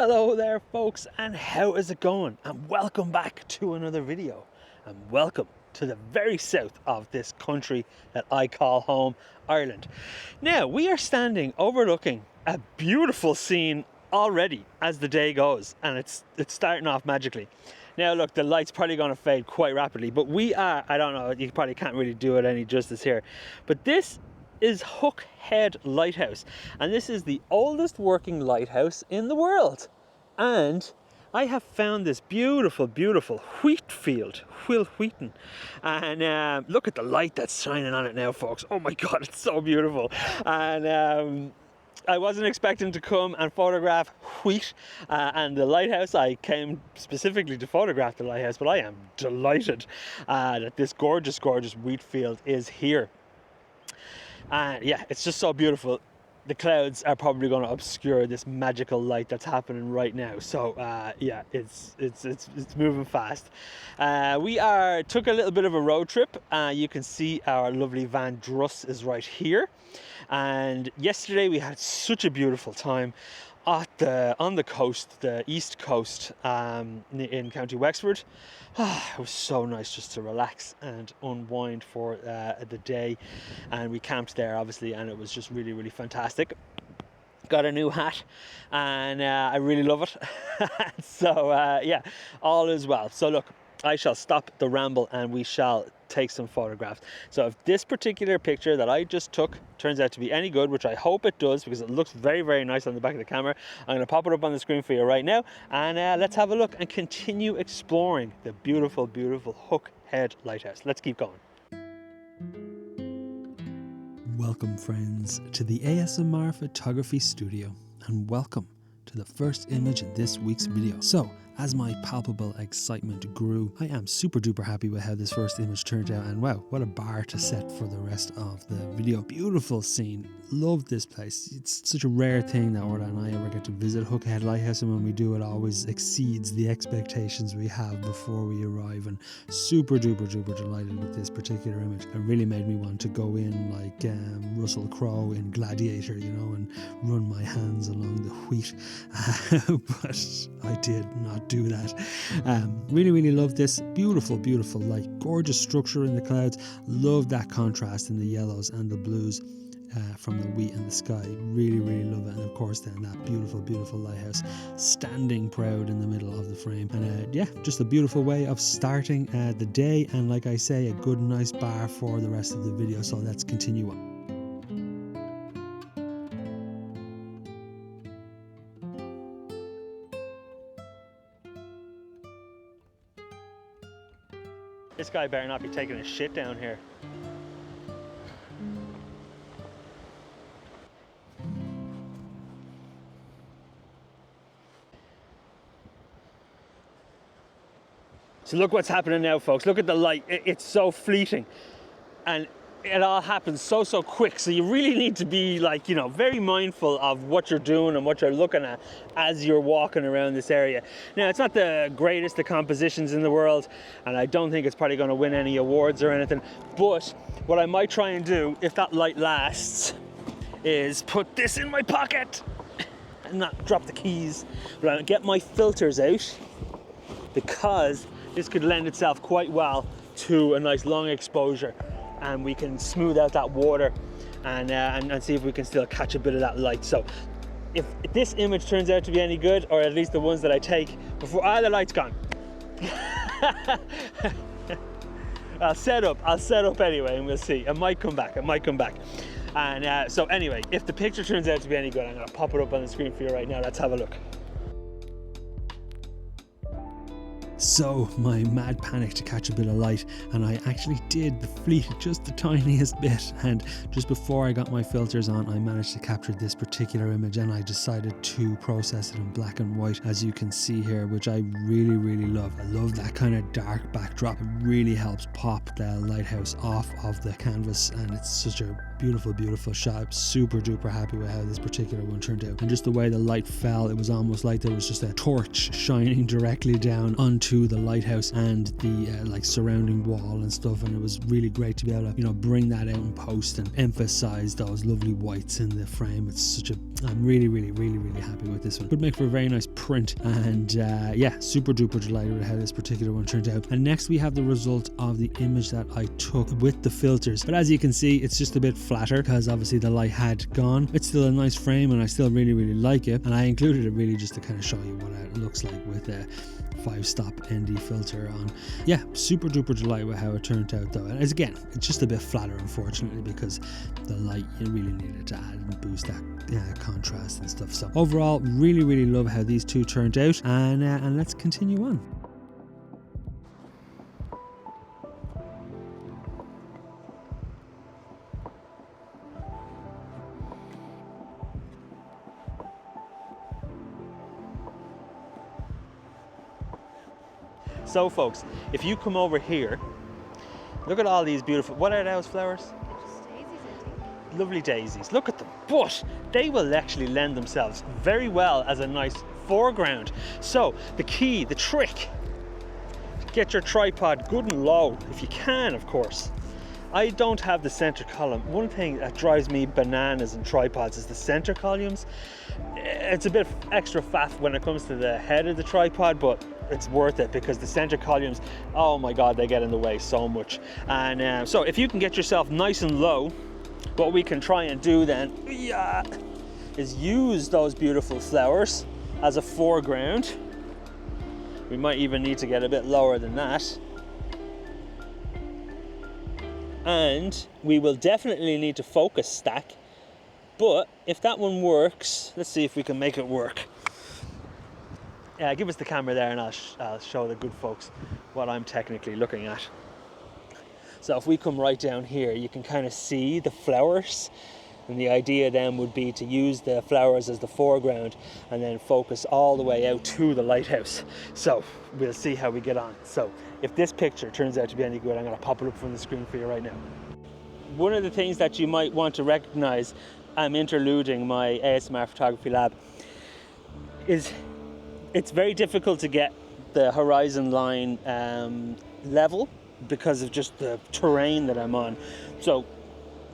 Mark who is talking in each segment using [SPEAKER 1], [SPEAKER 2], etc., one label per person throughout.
[SPEAKER 1] Hello there folks, and how is it going? And welcome back to another video, and welcome to the very south of this country that I call home, Ireland. Now we are standing overlooking a beautiful scene already as the day goes, and it's starting off magically. Now look, the light's probably going to fade quite rapidly, but we are, I don't know, you probably can't really do it any justice here, but this is Head Lighthouse, and this is the oldest working lighthouse in the world. And I have found this beautiful wheat field, wheaten, and look at the light that's shining on it now, folks. Oh my god, it's so beautiful. And I wasn't expecting to come and photograph wheat and the lighthouse. I came specifically to photograph the lighthouse, but I am delighted that this gorgeous wheat field is here. And yeah, it's just so beautiful. The clouds are probably going to obscure this magical light that's happening right now. So yeah, it's moving fast. We took a little bit of a road trip. You can see our lovely Van Druss is right here. And yesterday we had such a beautiful time on the coast, the east coast, in County Wexford. It was so nice just to relax and unwind for the day, and we camped there obviously, and it was just really fantastic. Got a new hat, and I really love it. So yeah, all is well. So look, I shall stop the ramble and we shall take some photographs. So if this particular picture that I just took turns out to be any good, which I hope it does because it looks very nice on the back of the camera, I'm going to pop it up on the screen for you right now, and let's have a look and continue exploring the beautiful Head Lighthouse. Let's keep going. Welcome friends to the ASMR photography studio, and welcome to the first image in this week's video. So as my palpable excitement grew, I am super duper happy with how this first image turned out, and wow, what a bar to set for the rest of the video. Beautiful scene, love this place. It's such a rare thing that Orla and I ever get to visit Head Lighthouse, and when we do, it always exceeds the expectations we have before we arrive, and super duper delighted with this particular image. It really made me want to go in like Russell Crowe in Gladiator, you know, and run my hands along the wheat, but I did not do that. Really love this beautiful light, gorgeous structure in the clouds. Love that contrast in the yellows and the blues from the wheat and the sky. Really love it. And of course then that beautiful lighthouse standing proud in the middle of the frame. And yeah, just a beautiful way of starting the day, and like I say, a good nice bar for the rest of the video. So let's continue on. This guy better not be taking a shit down here. So look what's happening now, folks. Look at the light. It's so fleeting, and it all happens so quick. So you really need to be, like, you know, very mindful of what you're doing and what you're looking at as you're walking around this area. Now, it's not the greatest of compositions in the world, and I don't think it's probably going to win any awards or anything, but what I might try and do, if that light lasts, is put this in my pocket and not drop the keys, but I'll get my filters out, because this could lend itself quite well to a nice long exposure, and we can smooth out that water and see if we can still catch a bit of that light. So if this image turns out to be any good, or at least the ones that I take before the light's gone, I'll set up anyway, and we'll see. It might come back. And so anyway, if the picture turns out to be any good, I'm going to pop it up on the screen for you right now. Let's have a look. So my mad panic to catch a bit of light, and I actually did fleet just the tiniest bit, and just before I got my filters on, I managed to capture this particular image, and I decided to process it in black and white, as you can see here, which I really love. I love that kind of dark backdrop. It really helps pop the lighthouse off of the canvas, and it's such a beautiful shot. I'm super duper happy with how this particular one turned out, and just the way the light fell, it was almost like there was just a torch shining directly down onto the lighthouse and the like surrounding wall and stuff, and it was really great to be able to, you know, bring that out in post and emphasize those lovely whites in the frame. It's such a I'm really happy with this one. Could make for a very nice print, and yeah, super duper delighted with how this particular one turned out. And next we have the result of the image that I took with the filters, but as you can see, it's just a bit flatter because obviously the light had gone. It's still a nice frame and I still really like it, and I included it really just to kind of show you what it looks like with a 5-stop ND filter on. Yeah, super duper delighted with how it turned out though. And as again, it's just a bit flatter unfortunately because the light, you really needed to add and boost that contrast and stuff. So overall, really love how these two turned out, and let's continue on. So folks, if you come over here, look at all these beautiful, what are those flowers?
[SPEAKER 2] Just daisies, I think.
[SPEAKER 1] Lovely daisies, look at them, but they will actually lend themselves very well as a nice foreground. So the key, the trick, get your tripod good and low, if you can of course. I don't have the center column. One thing that drives me bananas in tripods is the center columns. It's a bit extra faff when it comes to the head of the tripod, but it's worth it because the center columns, oh my god, they get in the way so much. And so if you can get yourself nice and low, what we can try and do then is use those beautiful flowers as a foreground. We might even need to get a bit lower than that. And we will definitely need to focus stack, but if that one works, let's see if we can make it work. Give us the camera there and I'll show the good folks what I'm technically looking at. So if we come right down here, you can kind of see the flowers, and the idea then would be to use the flowers as the foreground and then focus all the way out to the lighthouse. So we'll see how we get on. So if this picture turns out to be any good, I'm going to pop it up from the screen for you right now. One of the things that you might want to recognize, I'm interluding my ASMR photography lab, is it's very difficult to get the horizon line level because of just the terrain that I'm on. So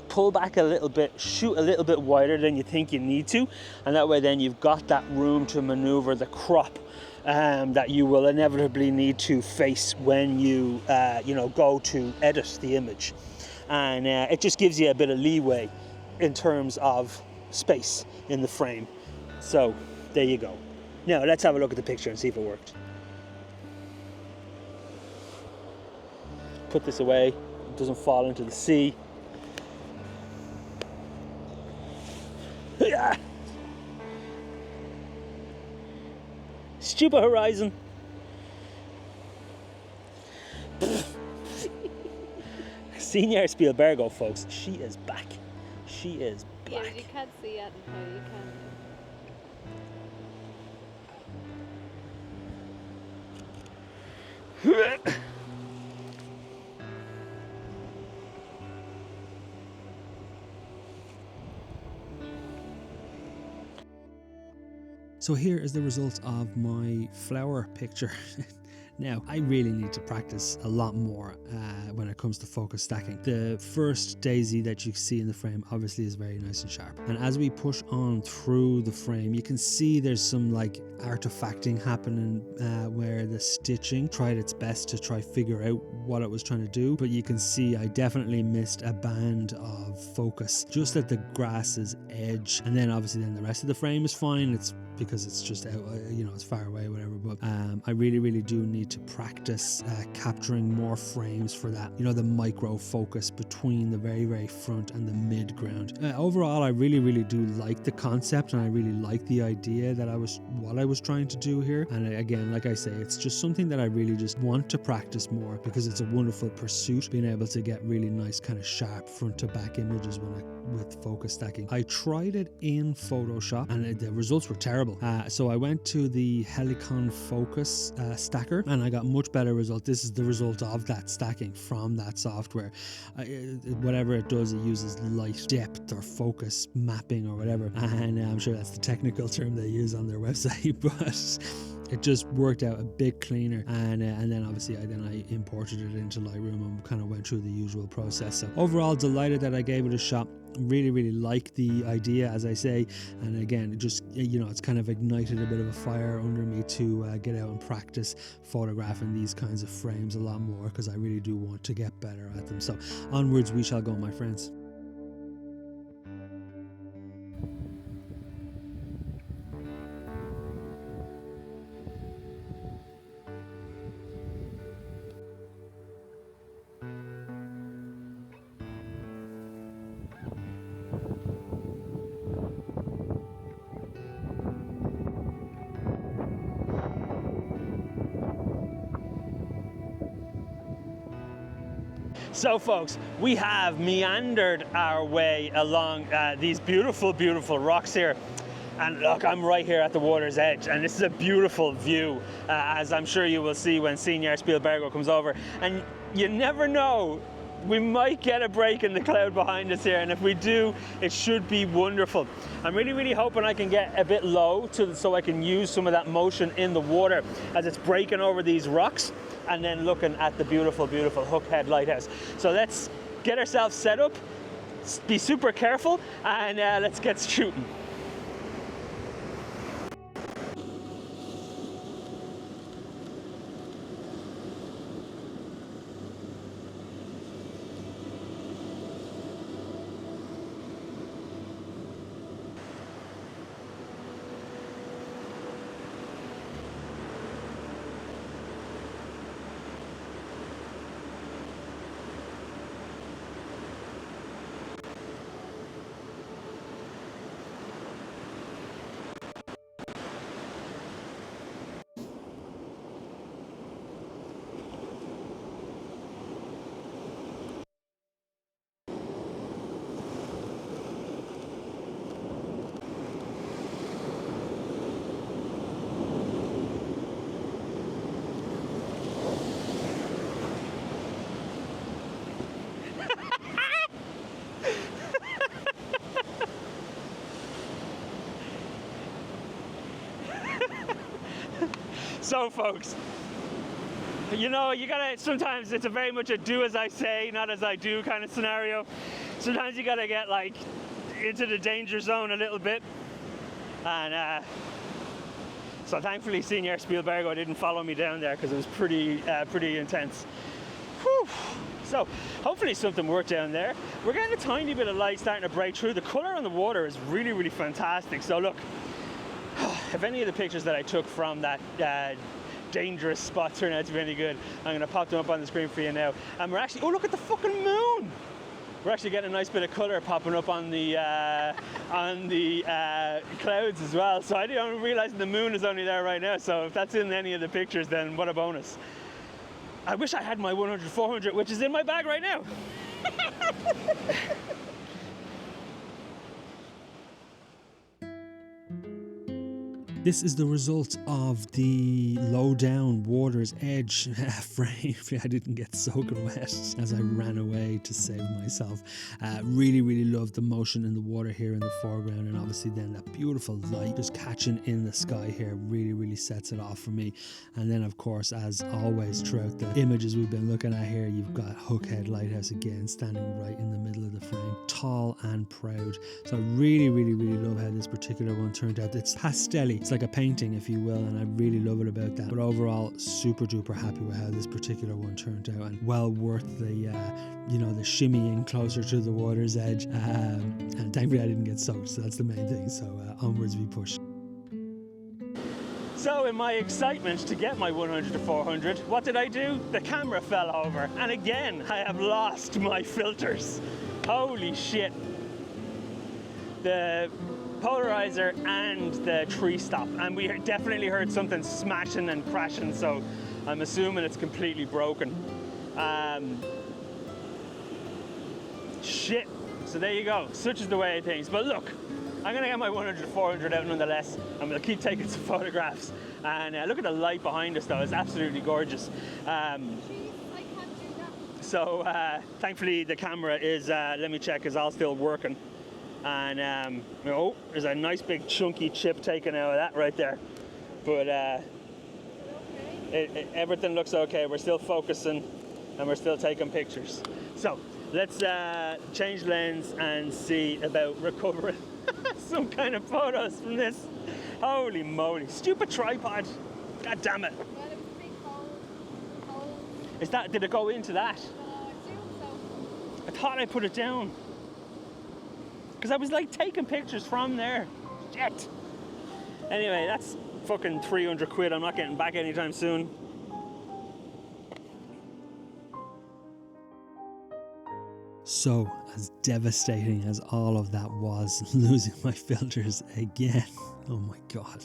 [SPEAKER 1] pull back a little bit, shoot a little bit wider than you think you need to, and that way then you've got that room to maneuver the crop that you will inevitably need to face when you go to edit the image. And it just gives you a bit of leeway in terms of space in the frame. So there you go. Now let's have a look at the picture and see if it worked. Put this away, it doesn't fall into the sea. Stupid horizon. Senior Spielbergo, folks. She is back. She is back.
[SPEAKER 2] Yeah, you can't see it now, you can.
[SPEAKER 1] So here is the result of my flower picture. Now, I really need to practice a lot more when it comes to focus stacking. The first daisy that you see in the frame obviously is very nice and sharp. And as we push on through the frame, you can see there's some like artifacting happening where the stitching tried its best to try figure out what it was trying to do. But you can see I definitely missed a band of focus just at the grass's edge. And then obviously then the rest of the frame is fine. It's because it's just out, it's far away, whatever. But I really do need to practice capturing more frames for that, the micro focus between the very front and the mid ground. Overall, I really do like the concept, and I really like the idea that what I was trying to do here. And again, like I say, it's just something that I really just want to practice more because it's a wonderful pursuit, being able to get really nice kind of sharp front to back images with focus stacking. I tried it in Photoshop and the results were terrible. So I went to the Helicon Focus stacker and I got much better result. This is the result of that stacking from that software. Whatever it does, it uses light depth or focus mapping or whatever, and I'm sure that's the technical term they use on their website, but it just worked out a bit cleaner. And then obviously I imported it into Lightroom and kind of went through the usual process. So overall, delighted that I gave it a shot. Really like the idea, as I say, and again, it just, you know, it's kind of ignited a bit of a fire under me to get out and practice photographing these kinds of frames a lot more, because I really do want to get better at them. So onwards we shall go, my friends. So folks, we have meandered our way along these beautiful rocks here. And look, I'm right here at the water's edge, and this is a beautiful view, as I'm sure you will see when Senior Spielbergo comes over. And you never know, we might get a break in the cloud behind us here, and if we do, it should be wonderful. I'm really hoping I can get a bit low so I can use some of that motion in the water as it's breaking over these rocks, and then looking at the beautiful Head Lighthouse. So let's get ourselves set up, be super careful, and let's get shooting. So folks, you know, you gotta, sometimes it's very much a do as I say, not as I do kind of scenario. Sometimes you gotta get like into the danger zone a little bit. And so thankfully Senior Spielbergo didn't follow me down there, because it was pretty intense. Whew. So hopefully something worked down there. We're getting a tiny bit of light starting to break through. The color on the water is really fantastic. So look, if any of the pictures that I took from that dangerous spot turn out to be any good, I'm going to pop them up on the screen for you now. And we're actually, oh look at the fucking moon! We're actually getting a nice bit of colour popping up on the clouds as well. So I don't realise the moon is only there right now. So if that's in any of the pictures, then what a bonus. I wish I had my 100-400, which is in my bag right now. This is the result of the low down water's edge frame. I didn't get soaking wet as I ran away to save myself. Really loved the motion in the water here in the foreground, and obviously then that beautiful light just catching in the sky here really sets it off for me. And then of course, as always throughout the images we've been looking at here, you've got Head Lighthouse again standing right in the middle of the frame, tall and proud. So I really love how this particular one turned out. It's pastel-y. It's like a painting, if you will, and I really love it about that. But overall, super duper happy with how this particular one turned out, and well worth the you know, the shimmying closer to the water's edge. And thankfully I didn't get soaked, so that's the main thing. So onwards we push. So in my excitement to get my 100-400, what did I do? The camera fell over, and again I have lost my filters. Holy shit. The polarizer and the tree stop, and we definitely heard something smashing and crashing, so I'm assuming it's completely broken. Shit. So there you go, such is the way of things. But look, I'm gonna get my 100-400 out nonetheless, and we'll keep taking some photographs. And look at the light behind us though, it's absolutely gorgeous. So thankfully the camera is, let me check, is all still working. And oh, there's a nice big chunky chip taken out of that right there. But everything looks okay. We're still focusing and we're still taking pictures. So let's change lens and see about recovering some kind of photos from this. Holy moly, stupid tripod. God damn it.
[SPEAKER 2] Well, it was a big hole.
[SPEAKER 1] Is that, did it go into that?
[SPEAKER 2] I assume so.
[SPEAKER 1] I thought I put it down. Because I was like taking pictures from there. Shit. Anyway, that's fucking 300 quid. I'm not getting back anytime soon. So, as devastating as all of that was, losing my filters again. Oh my god.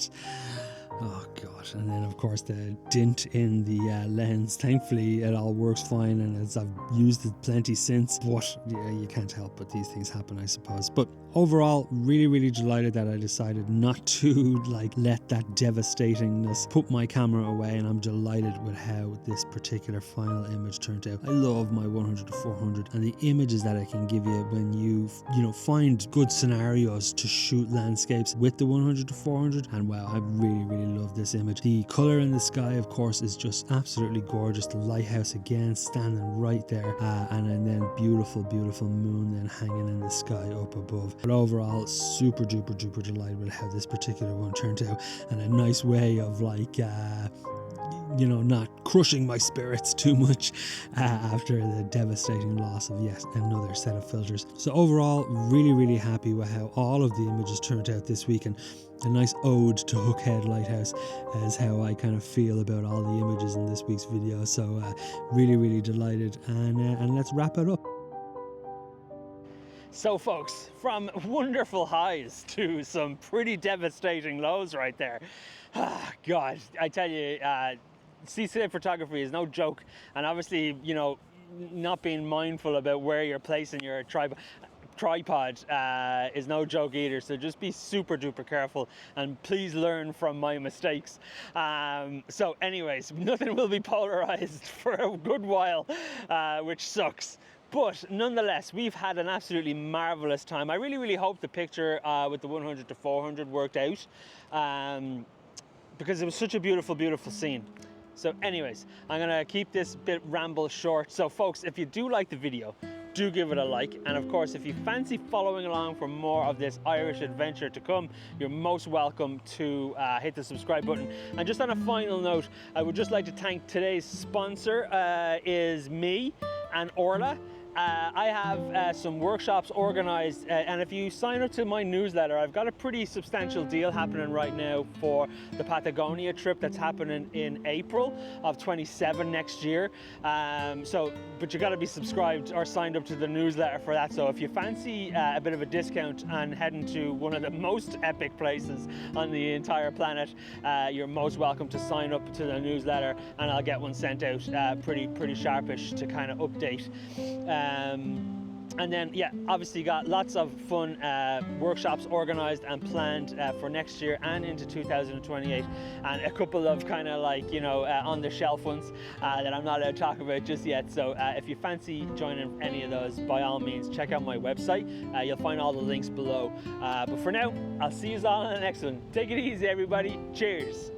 [SPEAKER 1] Oh god. And then of course the dint in the lens. Thankfully it all works fine, and as I've used it plenty since, but yeah, you can't help but these things happen, I suppose. But overall, really delighted that I decided not to like let that devastatingness put my camera away, and I'm delighted with how this particular final image turned out. I love my 100 to 400 and the images that it can give you when you find good scenarios to shoot landscapes with the 100 to 400. And wow, I really love this image. The color in the sky, of course, is just absolutely gorgeous. The lighthouse again standing right there, and then beautiful moon then hanging in the sky up above. But overall, super duper delighted with how this particular one turned out, and a nice way of like not crushing my spirits too much after the devastating loss of yet another set of filters. So overall, really happy with how all of the images turned out this week, and a nice ode to Head Lighthouse is how I kind of feel about all the images in this week's video. So really delighted, and let's wrap it up. So folks, from wonderful highs to some pretty devastating lows right there. God, I tell you, seascape photography is no joke, and obviously, not being mindful about where you're placing your tripod is no joke either. So just be super duper careful, and please learn from my mistakes. So anyways, nothing will be polarized for a good while, which sucks. But nonetheless, we've had an absolutely marvelous time. I really hope the picture with the 100 to 400 worked out, because it was such a beautiful scene. So anyways, I'm gonna keep this bit ramble short. So folks, if you do like the video, do give it a like. And of course, if you fancy following along for more of this Irish adventure to come, you're most welcome to hit the subscribe button. And just on a final note, I would just like to thank today's sponsor, is me and Orla. I have some workshops organized, and if you sign up to my newsletter, I've got a pretty substantial deal happening right now for the Patagonia trip that's happening in April of 27 next year. But you got to be subscribed or signed up to the newsletter for that. So if you fancy a bit of a discount and heading to one of the most epic places on the entire planet, you're most welcome to sign up to the newsletter, and I'll get one sent out pretty sharpish to kind of update. And then, yeah, obviously got lots of fun workshops organised and planned for next year and into 2028, and a couple of kind of like, on the shelf ones that I'm not allowed to talk about just yet. So if you fancy joining any of those, by all means, check out my website. You'll find all the links below. But for now, I'll see you all in the next one. Take it easy, everybody. Cheers.